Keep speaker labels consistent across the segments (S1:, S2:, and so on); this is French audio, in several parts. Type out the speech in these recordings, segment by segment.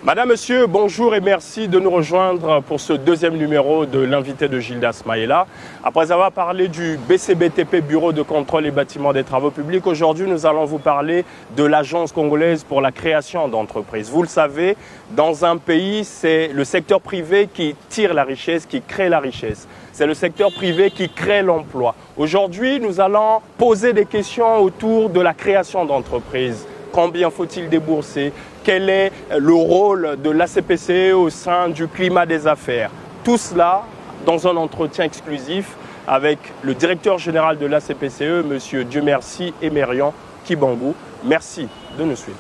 S1: Madame, Monsieur, bonjour et merci de nous rejoindre pour ce deuxième numéro de l'invité de Gildas Maïla. Après avoir parlé du BCBTP, Bureau de contrôle et bâtiment des travaux publics, aujourd'hui nous allons vous parler de l'Agence congolaise pour la création d'entreprises. Vous le savez, dans un pays, c'est le secteur privé qui tire la richesse, qui crée la richesse. C'est le secteur privé qui crée l'emploi. Aujourd'hui, nous allons poser des questions autour de la création d'entreprises. Combien faut-il débourser? Quel est le rôle de l'ACPCE au sein du climat des affaires? Tout cela dans un entretien exclusif avec le directeur général de l'ACPCE, M. Dieumerci Emerian Kibangou. Merci de nous suivre.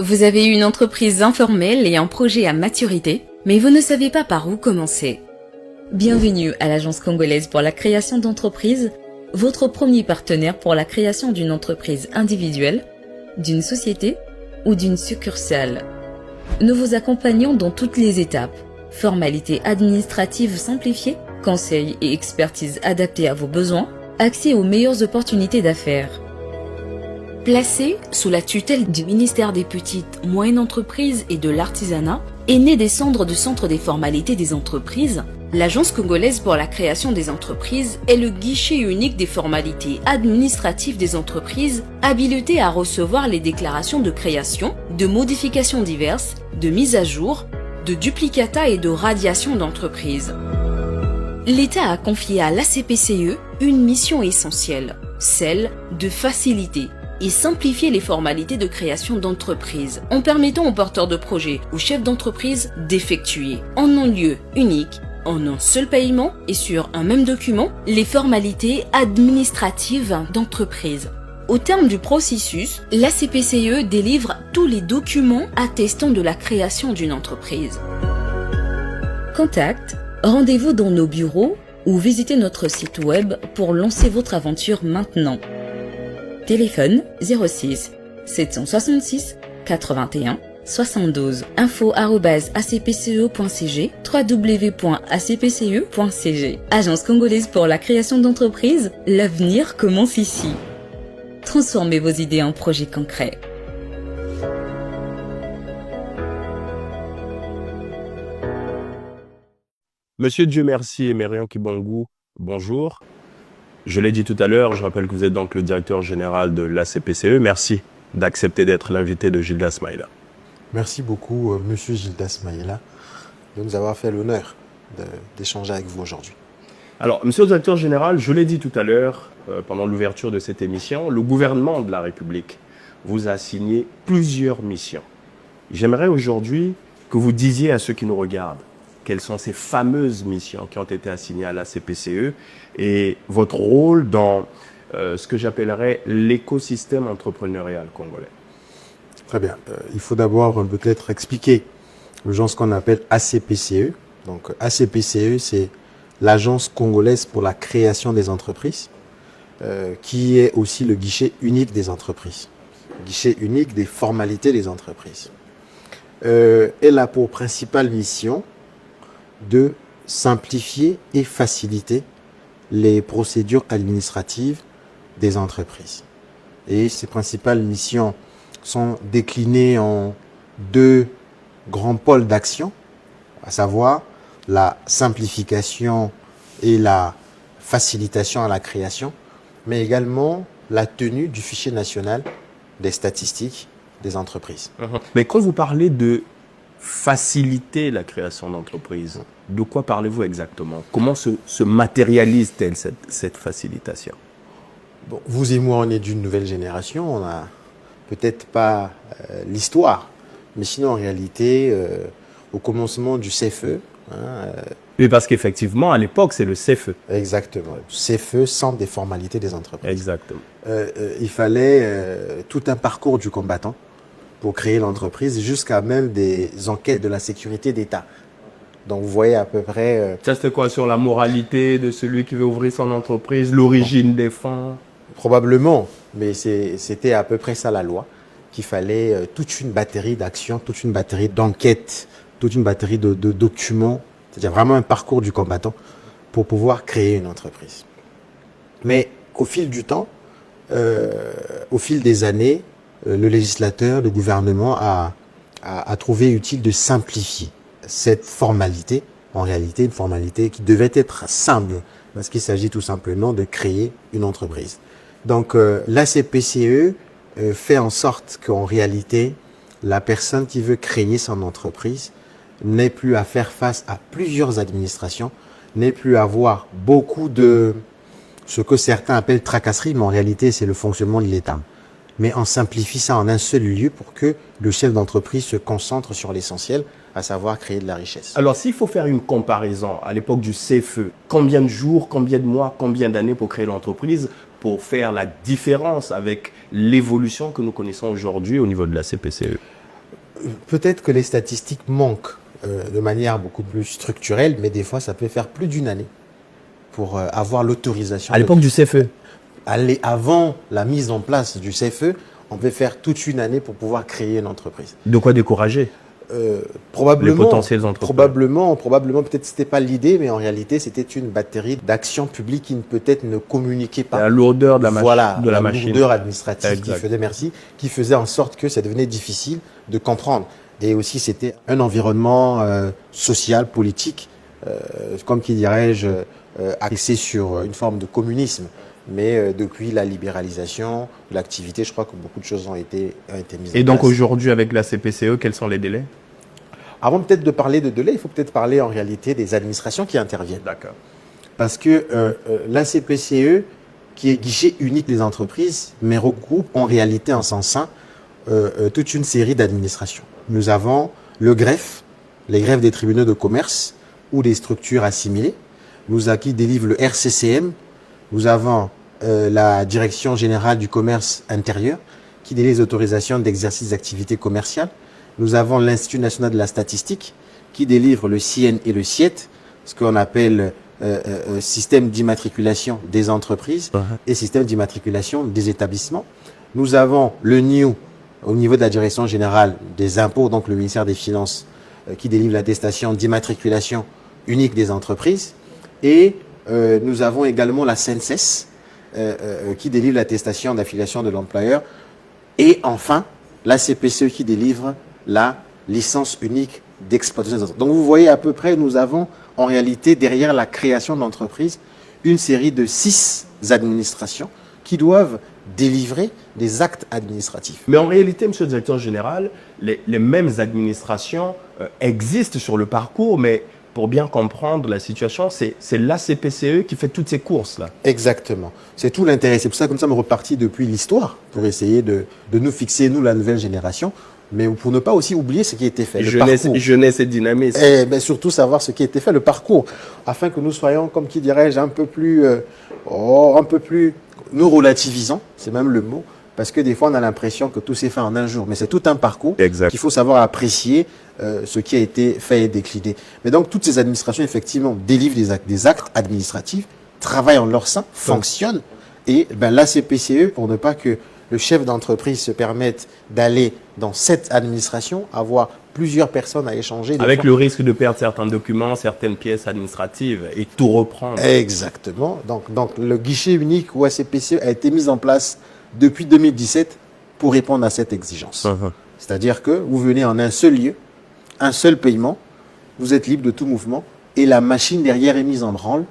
S2: Vous avez une entreprise informelle et un projet à maturité, mais vous ne savez pas par où commencer. Bienvenue à l'Agence congolaise pour la création d'entreprises, votre premier partenaire pour la création d'une entreprise individuelle, d'une société ou d'une succursale. Nous vous accompagnons dans toutes les étapes. Formalités administratives simplifiées, conseils et expertise adaptés à vos besoins, accès aux meilleures opportunités d'affaires. Placée sous la tutelle du ministère des Petites, Moyennes Entreprises et de l'Artisanat, et née des cendres du Centre des formalités des entreprises, l'Agence congolaise pour la création des entreprises est le guichet unique des formalités administratives des entreprises habilitées à recevoir les déclarations de création, de modifications diverses, de mise à jour, de duplicata et de radiation d'entreprises. L'État a confié à l'ACPCE une mission essentielle, celle de faciliter et simplifier les formalités de création d'entreprises en permettant aux porteurs de projets ou chefs d'entreprise d'effectuer en un lieu unique, en un seul paiement et sur un même document, les formalités administratives d'entreprise. Au terme du processus, l'ACPCE délivre tous les documents attestant de la création d'une entreprise. Contact, rendez-vous dans nos bureaux ou visitez notre site web pour lancer votre aventure maintenant. Téléphone 06 766 81 72 info@acpce.cg www.acpce.cg. Agence congolaise pour la création d'entreprises, l'avenir commence ici. Transformez vos idées en projets concrets.
S1: Monsieur Dieumerci Emerian Kibangou, bonjour. Je l'ai dit tout à l'heure, je rappelle que vous êtes donc le directeur général de l'ACPCE. Merci d'accepter d'être l'invité de Gildas Maïla.
S3: Merci beaucoup, Monsieur Gildas Maïla, de nous avoir fait l'honneur d'échanger avec vous aujourd'hui.
S1: Alors, Monsieur le directeur général, je l'ai dit tout à l'heure, pendant l'ouverture de cette émission, le gouvernement de la République vous a assigné plusieurs missions. J'aimerais aujourd'hui que vous disiez à ceux qui nous regardent quelles sont ces fameuses missions qui ont été assignées à la CPCE et votre rôle dans ce que j'appellerais l'écosystème entrepreneurial congolais.
S3: Très bien. Il faut d'abord peut-être expliquer le genre ce qu'on appelle ACPCE. Donc ACPCE, c'est l'Agence congolaise pour la création des entreprises, qui est aussi le guichet unique des entreprises, guichet unique des formalités des entreprises. Elle a pour principale mission de simplifier et faciliter les procédures administratives des entreprises. Et ses principales missions sont déclinées en deux grands pôles d'action, à savoir la simplification et la facilitation à la création, mais également la tenue du fichier national des statistiques des entreprises.
S1: Mais quand vous parlez de faciliter la création d'entreprises, de quoi parlez-vous exactement? Comment se matérialise-t-elle cette facilitation?
S3: Bon, vous et moi, on est d'une nouvelle génération, on n'a peut-être pas l'histoire, mais sinon en réalité, au commencement du CFE...
S1: Oui, parce qu'effectivement, à l'époque, c'est le CFE.
S3: Exactement. CFE, Centre des formalités des entreprises.
S1: Exactement.
S3: Il fallait tout un parcours du combattant pour créer l'entreprise, jusqu'à même des enquêtes de la sécurité d'État. Donc vous voyez à peu près...
S1: Ça c'était quoi, sur la moralité de celui qui veut ouvrir son entreprise, l'origine des fonds?
S3: Probablement, mais c'était à peu près ça la loi, qu'il fallait toute une batterie d'actions, toute une batterie d'enquêtes, toute une batterie de documents, c'est-à-dire vraiment un parcours du combattant pour pouvoir créer une entreprise. Mais au fil du temps, au fil des années, le législateur, le gouvernement a a trouvé utile de simplifier cette formalité, en réalité une formalité qui devait être simple, parce qu'il s'agit tout simplement de créer une entreprise. Donc l'ACPCE fait en sorte qu'en réalité, la personne qui veut créer son entreprise n'ait plus à faire face à plusieurs administrations, n'ait plus à avoir beaucoup de ce que certains appellent tracasserie, mais en réalité c'est le fonctionnement de l'État. Mais on simplifie ça en un seul lieu pour que le chef d'entreprise se concentre sur l'essentiel, à savoir créer de la richesse.
S1: Alors, s'il faut faire une comparaison à l'époque du CFE, combien de jours, combien de mois, combien d'années pour créer l'entreprise, pour faire la différence avec l'évolution que nous connaissons aujourd'hui au niveau de la CPCE?
S3: Peut-être que les statistiques manquent de manière beaucoup plus structurelle, mais des fois, ça peut faire plus d'une année pour avoir l'autorisation.
S1: À l'époque du CFE?
S3: Avant la mise en place du CFE, on peut faire toute une année pour pouvoir créer une entreprise.
S1: De quoi décourager
S3: probablement,
S1: les potentiels entrepreneurs?
S3: Probablement, peut-être c'était pas l'idée, mais en réalité, c'était une batterie d'actions publiques qui peut-être ne communiquaient pas.
S1: La lourdeur de la,
S3: la
S1: machine.
S3: Lourdeur administrative
S1: Exact.
S3: qui faisait en sorte que ça devenait difficile de comprendre. Et aussi, c'était un environnement social, politique, comme qui dirais-je, axé sur une forme de communisme. Mais depuis la libéralisation de l'activité, je crois que beaucoup de choses ont été mises en place.
S1: Et donc aujourd'hui, avec la CPCE, quels sont les délais?
S3: Avant peut-être de parler de délais, il faut peut-être parler en réalité des administrations qui interviennent.
S1: D'accord.
S3: Parce que la CPCE, qui est guichet unique des entreprises, mais regroupe en réalité en son sein toute une série d'administrations. Nous avons le greffe, les greffes des tribunaux de commerce ou des structures assimilées. Nous avons qui délivre le RCCM. Nous avons la Direction générale du commerce intérieur qui délivre les autorisations d'exercice d'activité commerciale. Nous avons l'Institut national de la statistique qui délivre le CIEN et le CIET, ce qu'on appelle système d'immatriculation des entreprises et système d'immatriculation des établissements. Nous avons le NIU au niveau de la Direction générale des impôts, donc le ministère des Finances, qui délivre l'attestation d'immatriculation unique des entreprises. Et nous avons également la CNSS qui délivre l'attestation d'affiliation de l'employeur. Et enfin, la CPCE qui délivre la licence unique d'exploitation des entreprises. Donc vous voyez à peu près, nous avons en réalité derrière la création de l'entreprise une série de 6 administrations qui doivent délivrer des actes administratifs.
S1: Mais en réalité, monsieur le directeur général, les mêmes administrations existent sur le parcours, mais pour bien comprendre la situation, c'est la CPCE qui fait toutes ces courses-là.
S3: Exactement. C'est tout l'intérêt. C'est pour ça que nous sommes repartis depuis l'histoire, pour essayer de nous fixer, nous, la nouvelle génération, mais pour ne pas aussi oublier ce qui a été fait.
S1: Jeunesse et dynamisme.
S3: Et bien, surtout savoir ce qui a été fait, le parcours, afin que nous soyons, comme qui dirais-je, un peu plus, nous relativisons, c'est même le mot, parce que des fois, on a l'impression que tout s'est fait en un jour. Mais c'est tout un parcours qu'il faut savoir apprécier ce qui a été fait et décliné. Mais donc, toutes ces administrations, effectivement, délivrent des actes administratifs, travaillent en leur sein, fonctionnent. Et ben, la CPCE, pour ne pas que le chef d'entreprise se permette d'aller dans cette administration, avoir plusieurs personnes à échanger.
S1: Avec le risque de perdre certains documents, certaines pièces administratives et tout reprendre.
S3: Exactement. Donc le guichet unique ou ACPCE a été mis en place depuis 2017 pour répondre à cette exigence. C'est-à-dire que vous venez en un seul lieu, un seul paiement, vous êtes libre de tout mouvement et la machine derrière est mise en branle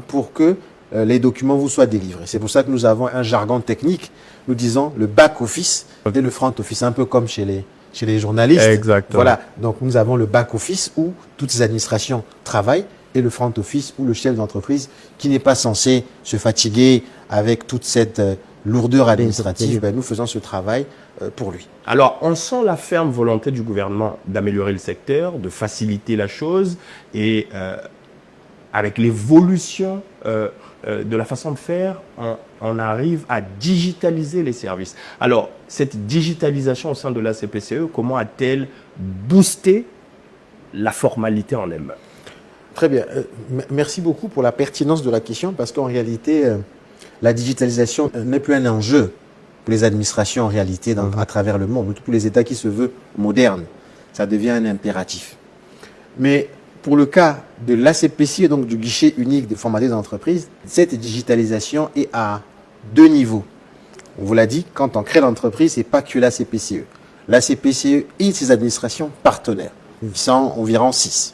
S3: pour que les documents vous soient délivrés. C'est pour ça que nous avons un jargon technique, nous disons le back-office et le front-office, un peu comme chez les journalistes.
S1: Exactement.
S3: Voilà, donc nous avons le back-office où toutes les administrations travaillent et le front-office où le chef d'entreprise qui n'est pas censé se fatiguer avec toute cette lourdeur administrative, ben, nous faisons ce travail pour lui.
S1: Alors, on sent la ferme volonté du gouvernement d'améliorer le secteur, de faciliter la chose et avec l'évolution de la façon de faire, on arrive à digitaliser les services. Alors, cette digitalisation au sein de la CPCE, comment a-t-elle boosté la formalité en elle-même?
S3: Très bien. Merci beaucoup pour la pertinence de la question parce qu'en réalité, la digitalisation n'est plus un enjeu pour les administrations en réalité à travers le monde, pour les États qui se veulent modernes. Ça devient un impératif. Mais pour le cas de l'ACPCE, donc du guichet unique de formalité des entreprises, cette digitalisation est à 2 niveaux. On vous l'a dit, quand on crée l'entreprise, ce n'est pas que l'ACPCE. la CPCE et ses administrations partenaires. Ils sont environ 6.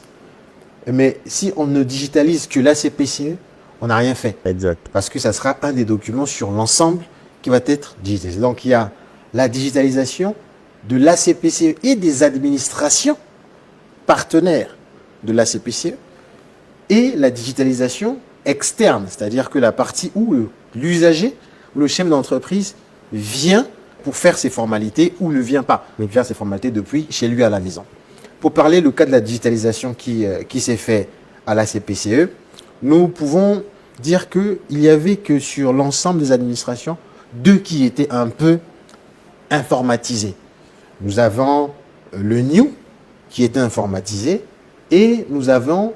S3: Mais si on ne digitalise que la CPCE, on n'a rien fait.
S1: Exact.
S3: Parce que ça sera un des documents sur l'ensemble qui va être digitalisé. Donc il y a la digitalisation de l'ACPCE et des administrations partenaires de l'ACPCE et la digitalisation externe, c'est-à-dire que la partie où l'usager ou le chef d'entreprise vient pour faire ses formalités ou ne vient pas, mais faire ses formalités depuis chez lui à la maison. Pour parler le cas de la digitalisation qui s'est fait à l'ACPCE, nous pouvons dire qu'il n'y avait que sur l'ensemble des administrations 2 qui étaient un peu informatisés. Nous avons le NIU qui était informatisé et nous avons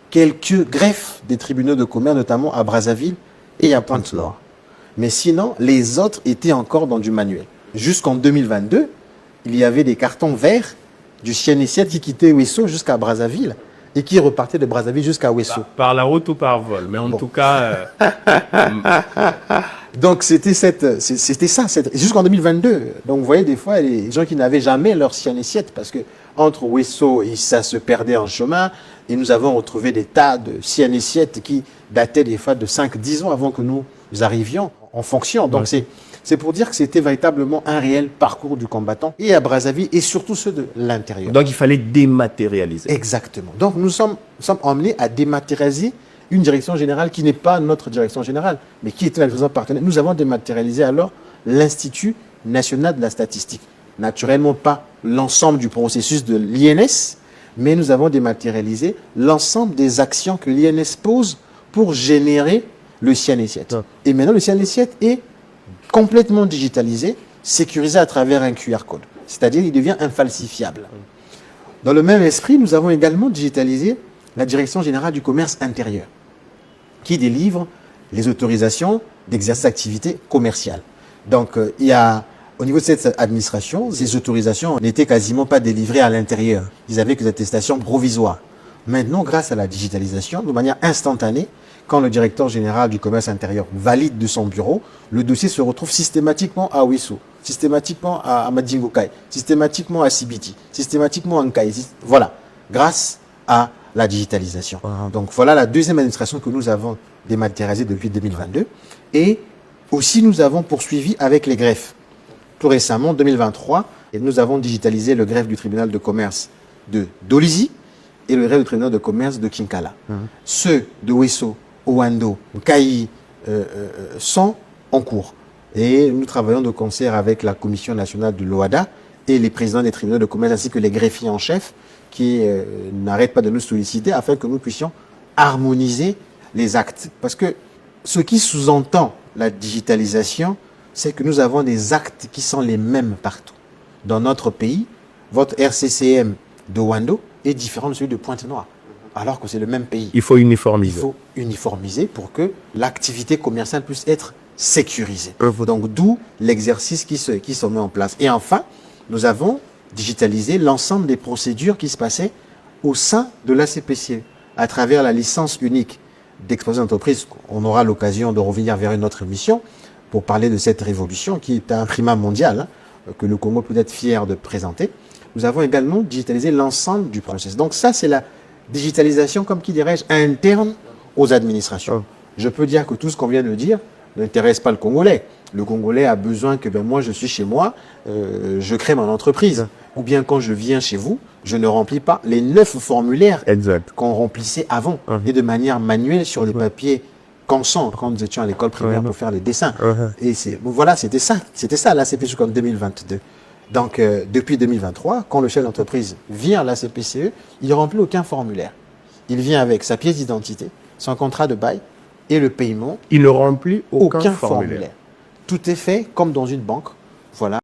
S3: quelques greffes des tribunaux de commerce, notamment à Brazzaville et à Pointe-Noire. Mais sinon, les autres étaient encore dans du manuel. Jusqu'en 2022, il y avait des cartons verts du CNC qui quittait Ouesso jusqu'à Brazzaville et qui repartait de Brazzaville jusqu'à Ouesso.
S1: Par la route ou par vol, mais en tout cas...
S3: Donc c'était ça, jusqu'en 2022. Donc vous voyez des fois les gens qui n'avaient jamais leur CNC parce que entre Ouesso et ça se perdait en chemin et nous avons retrouvé des tas de CNC qui dataient des fois de 5-10 ans avant que nous arrivions en fonction. Donc c'est pour dire que c'était véritablement un réel parcours du combattant et à Brazzaville et surtout ceux de l'intérieur.
S1: Donc il fallait dématérialiser.
S3: Exactement. Donc nous sommes emmenés à dématérialiser une direction générale qui n'est pas notre direction générale, mais qui était la direction partenaire. Nous avons dématérialisé alors l'Institut national de la statistique. Naturellement pas l'ensemble du processus de l'INS, mais nous avons dématérialisé l'ensemble des actions que l'INS pose pour générer le CNC. Et maintenant, le CNC est complètement digitalisé, sécurisé à travers un QR code. C'est-à-dire qu'il devient infalsifiable. Dans le même esprit, nous avons également digitalisé la Direction générale du commerce intérieur, qui délivre les autorisations d'exercice d'activité commerciale. Donc, il y a, au niveau de cette administration, ces autorisations n'étaient quasiment pas délivrées à l'intérieur. Ils avaient que des attestations provisoires. Maintenant, grâce à la digitalisation, de manière instantanée, quand le directeur général du commerce intérieur valide de son bureau, le dossier se retrouve systématiquement à Ouesso, systématiquement à Madingokai, systématiquement à Sibiti, systématiquement à Nkai. Voilà, grâce à la digitalisation. Donc voilà la deuxième administration que nous avons dématérialisée depuis 2022. Et aussi nous avons poursuivi avec les greffes. Tout récemment, en 2023, et nous avons digitalisé le greffe du tribunal de commerce de Dolisie et le greffe du tribunal de commerce de Kinkala. Ceux de Ouesso, Owando, Nkai sont en cours. Et nous travaillons de concert avec la Commission nationale de l'OADA et les présidents des tribunaux de commerce ainsi que les greffiers en chef qui n'arrêtent pas de nous solliciter afin que nous puissions harmoniser les actes. Parce que ce qui sous-entend la digitalisation, c'est que nous avons des actes qui sont les mêmes partout. Dans notre pays, votre RCCM de Wando est différent de celui de Pointe-Noire, alors que c'est le même pays.
S1: Il faut uniformiser.
S3: Il faut uniformiser pour que l'activité commerciale puisse être sécurisée. Donc d'où l'exercice qui se met en place. Et enfin, nous avons digitalisé l'ensemble des procédures qui se passaient au sein de l'ACPCE à travers la licence unique d'exploitation d'entreprise. On aura l'occasion de revenir vers une autre émission pour parler de cette révolution qui est un primat mondial que le Congo peut être fier de présenter. Nous avons également digitalisé l'ensemble du processus. Donc ça, c'est la digitalisation, comme qui dirais-je, interne aux administrations. Je peux dire que tout ce qu'on vient de dire n'intéresse pas le Congolais. Le Congolais a besoin que moi, je suis chez moi, je crée mon entreprise. Ou bien quand je viens chez vous, je ne remplis pas les 9 formulaires qu'on remplissait avant et de manière manuelle sur les papiers consents quand nous étions à l'école primaire pour faire les dessins. Et voilà, c'était ça la CPCE en 2022. Donc, depuis 2023, quand le chef d'entreprise vient à la CPCE, il ne remplit aucun formulaire. Il vient avec sa pièce d'identité, son contrat de bail et le paiement.
S1: Il ne remplit aucun formulaire.
S3: Tout est fait comme dans une banque. Voilà.